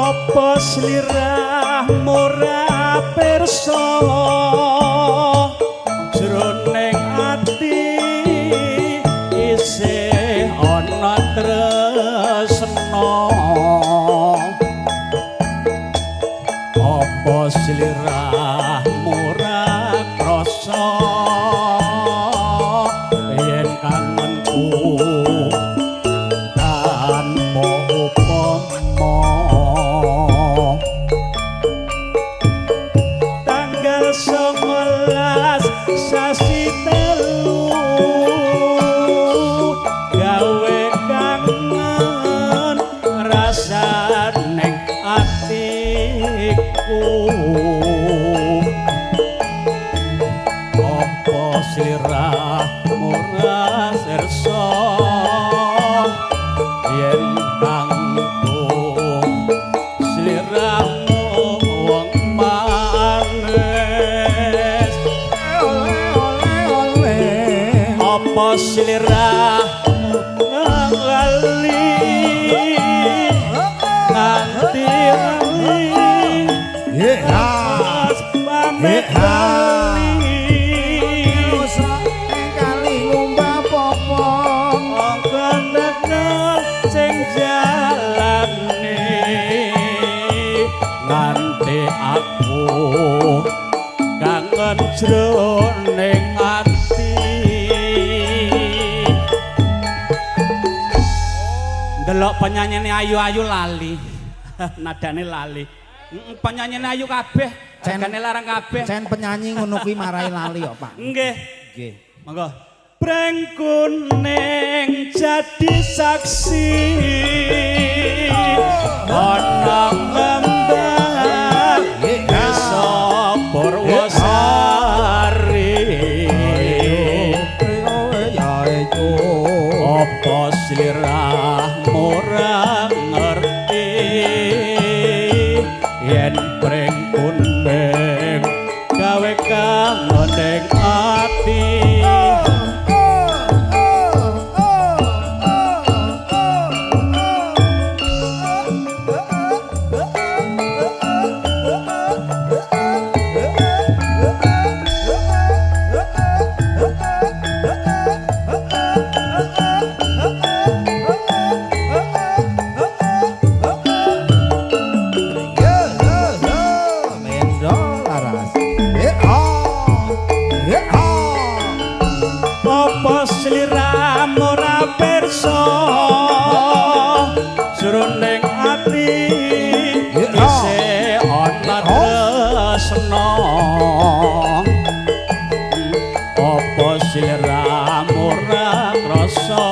apa sliramu ora pirsa jroning ati isih ana tresna apa sliramu ora krasa yen kangenku tanpa upama tanggal 19 sasi telu gawe kangen rasaning atiku apa sliramu ora sirsa yen kanggo sliramu wong manis apa sliramu lali nganti lali pamit kali ngumbah popo sing jalane nganti aku kangen jroning ati ndelok penyanyine ayu-ayu lali nadane lali penyanyine ayu kabeh jagane larang kabeh sen penyanyi ngono kuwi marai lali kok Pak nggih nggih monggo Breng kuning jadi saksi ana ngemban desa Purwosari apa sliramu ora ngerti yen breng kuning gawe kangening ati apa sliramu ora pirsa jroning ati isih ana tresna apa sliramu ora krasa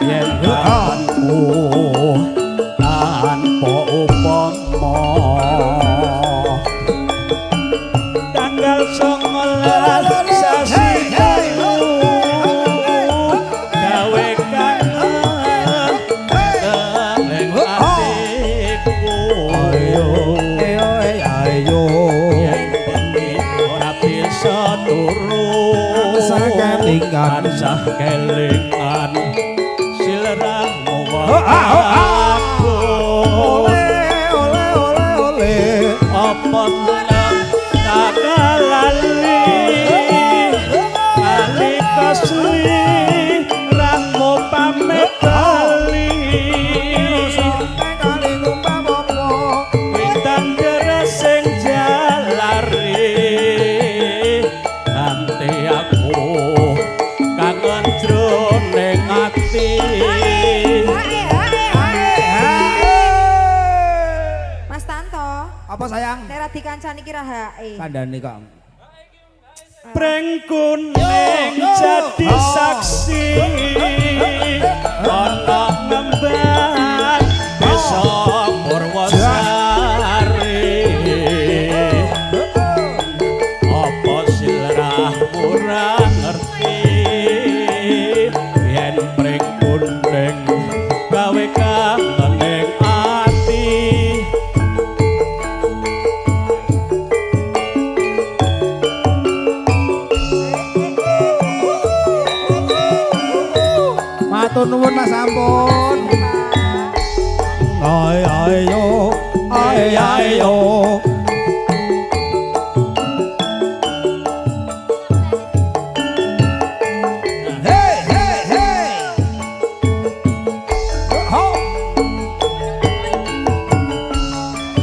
yen kangenku tanpa upama tanggal 19 sasi gawe kangen ning atiku ayo yen bengi ora bisa turu sakelingan tansah kelingan sliramu aku ole apa takalali kali kasli ramu pamit kali kali ngumbah popo witan sing jalari nanti aku kangen jroning ati Mas Tanto, apa sayang nek ra dikancani ki rahake. kandhane kok Breng kuning jadi saksi ana ngemban desa Purwosari apa sliramu ora ngerti yen breng kuning gawe kangening ati matur nuwun Mas ampun ayo ayo hey hey hey ho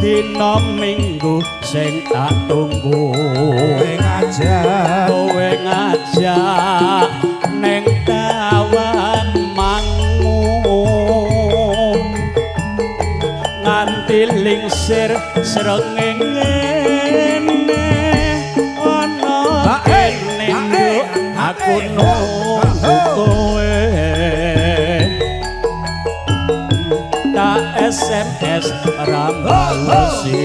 dina minggu sing tak tunggu kowe ngajak ning taman mangu nganti lingsir srengenge ana kene aku nunggu kowe tak SMS rambalesi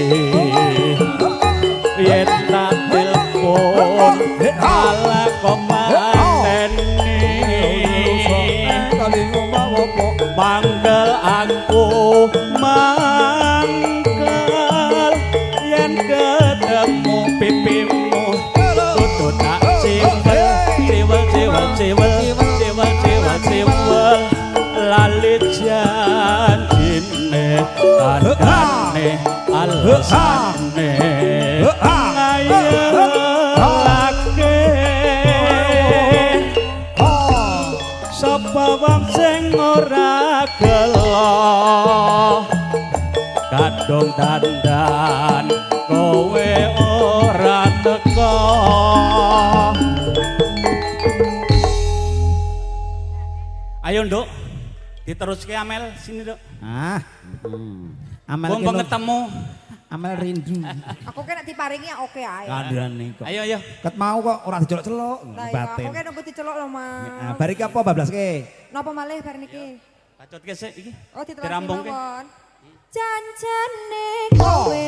yen tak telepon ala komateni mangkel aku mangkel yen ketemu pipimu tutu tak ciwel lali janjine kandhane alasane ngayalake sapa wong sing ora gelo kadung dandan kowe ora teko ayo nduk diteruske Amel sini nduk Amel wong ketemu Amel rindu Aku kena diparingi ya oke ae. kandhane kok ayo ket mau kok ora dicelok-celok Lah iya, aku kena nunggu dicelok lho, Mas. bar iki apa bablaske Napa malih bar niki? bacotke sik iki Oh, diteruske dirambungke mawon. Janjane kowe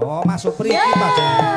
Oh, Mas Supri kita aja.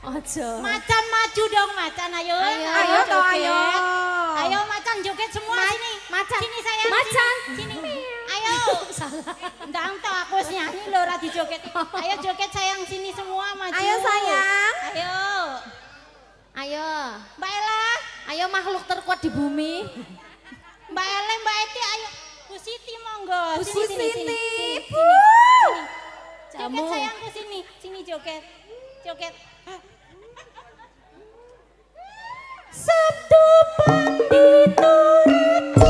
Ojo. Macan maju dong macan ayo. Ayo toh ayo. Ayo macan joget semua sini. Macan. Sini sayang. Macan. Sini. Ayo ayo. Ndang to aku wis nyanyi lho ora dijoget. Ayo joget sayang sini semua maju. Ayo sayang. Ayo. Ayo. Mbak Ella, Ayo makhluk terkuat di bumi. Mbak Ella, Mbak Eti, ayo. Bu Siti monggo. Bu Siti. Joget sayangku sini. Sini joget. Joget. Sabtu pandito ratu.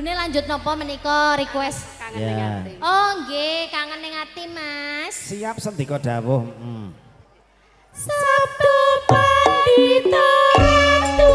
Lanjut nopo menika request kangen ning ati. Oh nggih, kangen ning ati Mas. Siap sendika dawuh. Sabtu pandito ratu.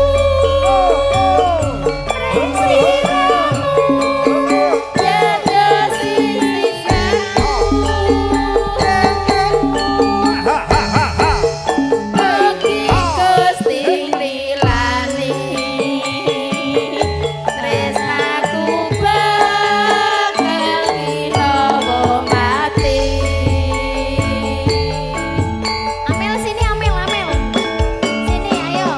Amel sini Amel. Sini ayo.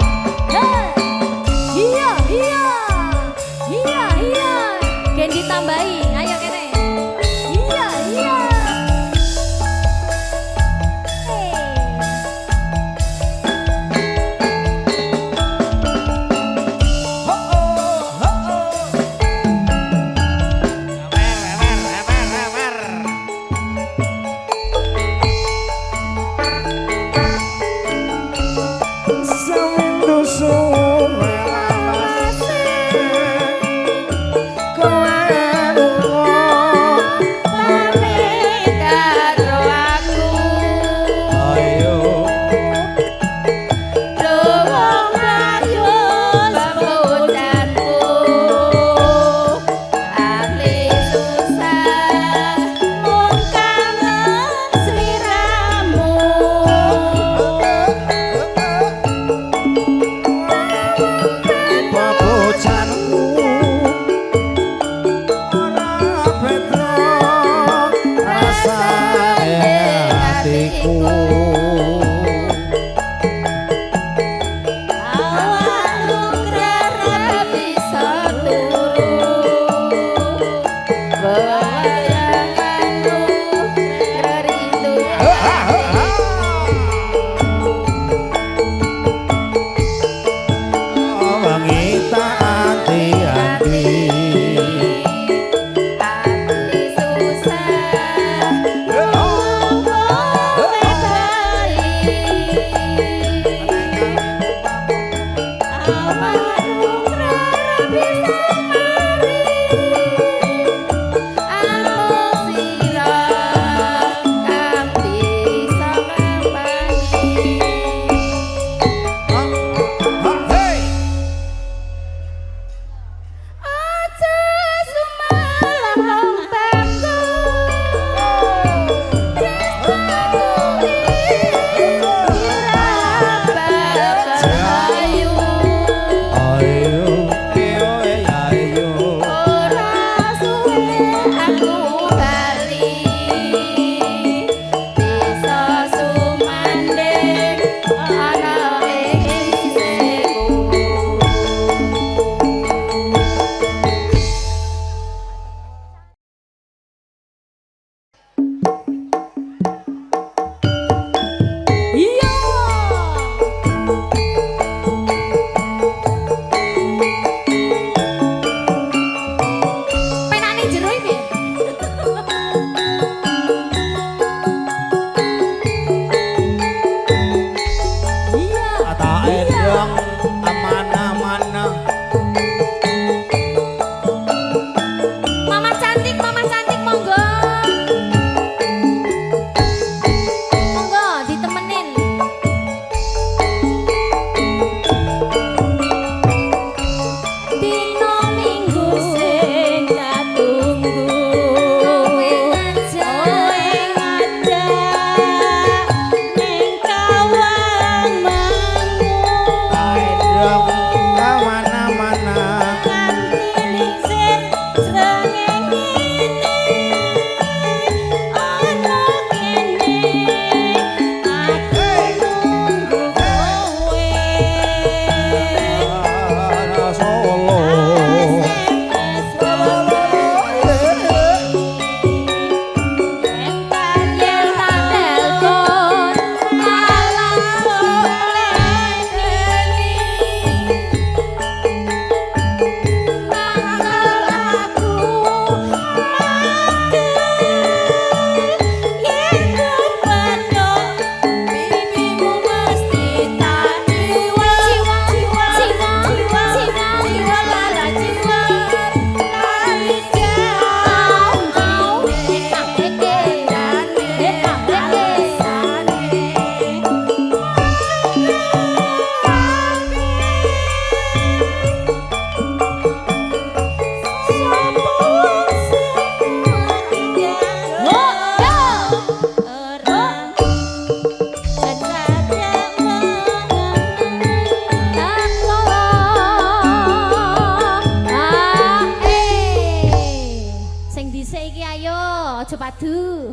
Waduh.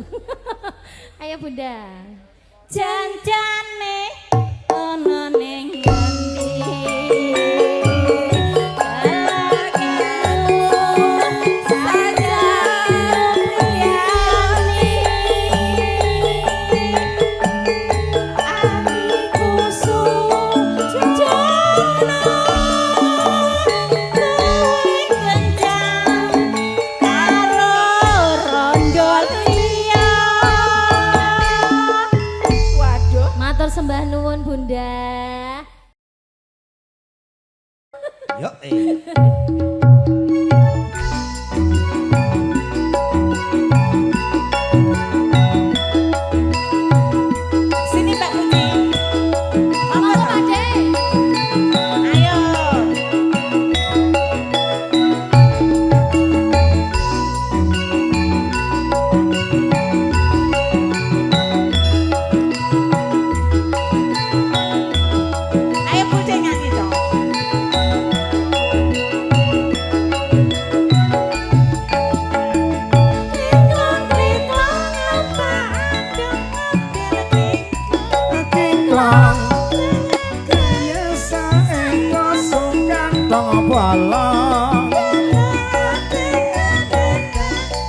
Ayo Bunda. Janjane ana ning ngendi Matur sembah nuwun Bunda. Yo Sini Mbak Putri. Monggo Pakde. Ayo. Ayo Putri nyanyi dong. Kiklang biasa eko sungkan tong bolong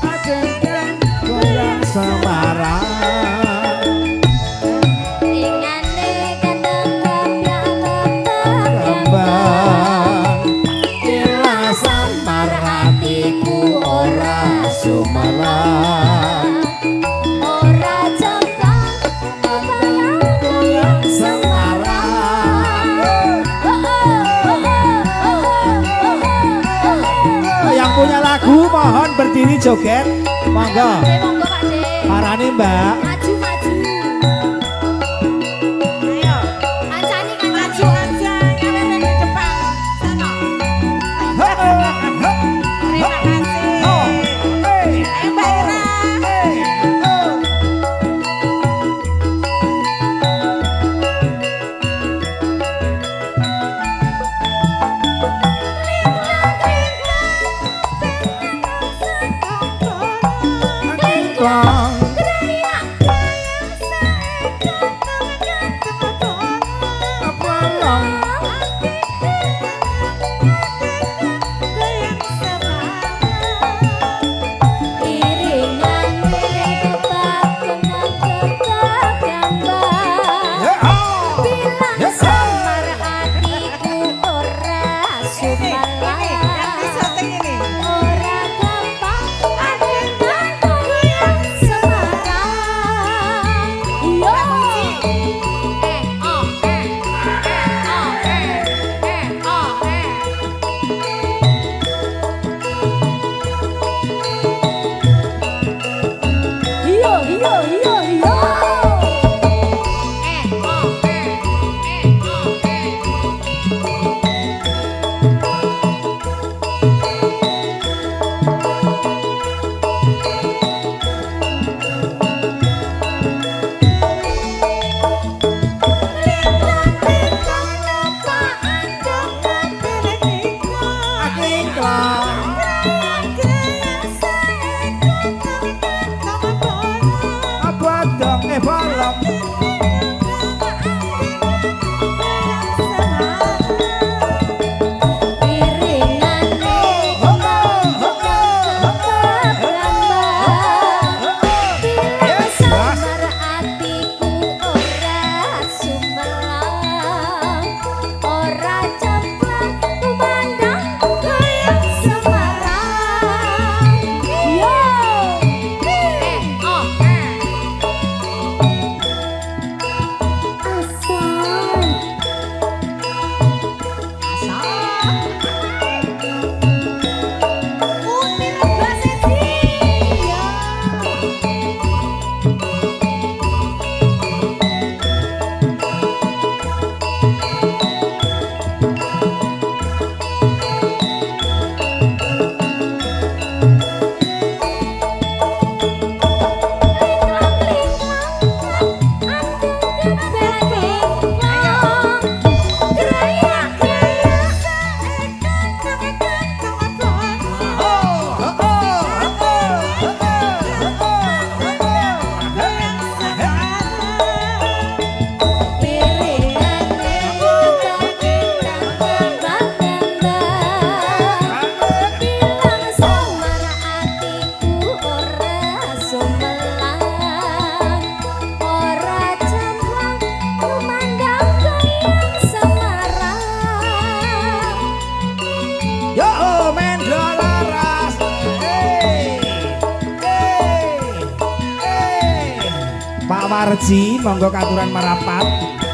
ajengken goyang Semarang Ingane kadang kapyak kembang kilasan marhatiku ora sumelang ora jembang goyang Semarang. Yang punya lagu mohon berdiri joget, monggo. Monggo Pakde. Parani Mbak. Maju maju. Ayo. Kancani Maju kancani. aja, kalian di depan. Sana. Terima kasih. Ayo Mbak Ira. Kiklang Pak Warji monggo katuran merapat.